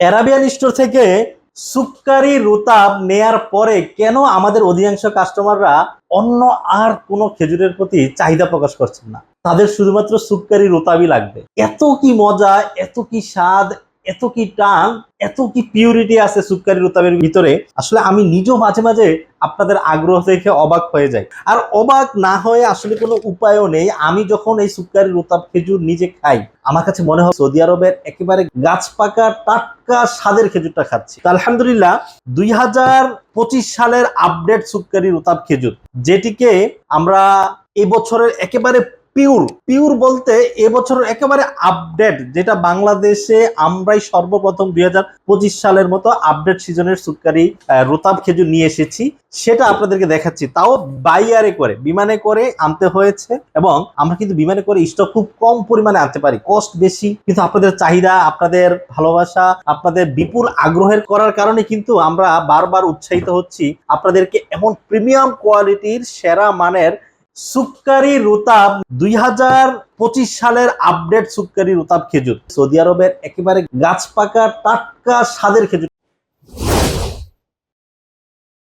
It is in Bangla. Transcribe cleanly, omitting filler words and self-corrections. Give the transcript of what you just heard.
অ্যারাবিয়ান স্টোর থেকে সুক্কারি রুতাব নেয়ার পরে কেন আমাদের অধিকাংশ কাস্টমাররা অন্য আর কোনো খেজুরের প্রতি চাহিদা প্রকাশ করছেন না? তাদের শুধুমাত্র সুক্কারি রুতাবই লাগবে। এত কি মজা, এত কি স্বাদ, এত কি টান, এত কি পিউরিটি আছে সুক্কারি রুতাবের ভিতরে, আসলে আমি নিজেও মাঝে মাঝে আপনাদের আগ্রহ দেখে অবাক হয়ে যাই। আর অবাক না হয়ে আসলে কোনো উপায়ও নেই। আমি যখন এই সুক্কারি রুতাব খেজুর নিজে খাই, আমার কাছে মনে হয় সৌদি আরবের একেবারে গাছ পাকা টাটকা স্বাদের খেজুরটা খাচ্ছি। তো আলহামদুলিল্লাহ 2025 সালের আপডেট সুক্কারি রুতাব খেজুর, যেটিকে আমরা এবছরের একেবারে পিওর পিওর বলতে এবছরের একেবারে আপডেট, যেটা বাংলাদেশে আমরাই সর্বপ্রথম 2025 সালের মতো আপডেট সিজনের সুক্কারি রুতাব খেজুর নিয়ে এসেছি, সেটা আপনাদেরকে দেখাচ্ছি। তাও বাইয়ারে করে, বিমানে করে আনতে হয়েছে। এবং আমরা কিন্তু বিমানে করে স্টক খুব কম পরিমাণে আনতে পারি, কষ্ট বেশি, কিন্তু আপনাদের চাহিদা, আপনাদের ভালোবাসা, আপনাদের বিপুল আগ্রহের করার কারণে কিন্তু আমরা বারবার উৎসাহিত হচ্ছি আপনাদেরকে এমন প্রিমিয়াম কোয়ালিটির সেরা মানের সুক্কারি রুতাব 2025 সালের আপডেট সুক্কারি রুতাব খেজুর, সৌদি আরবের একেবারে গাছ পাকা টাটকা স্বাদের খেজুর।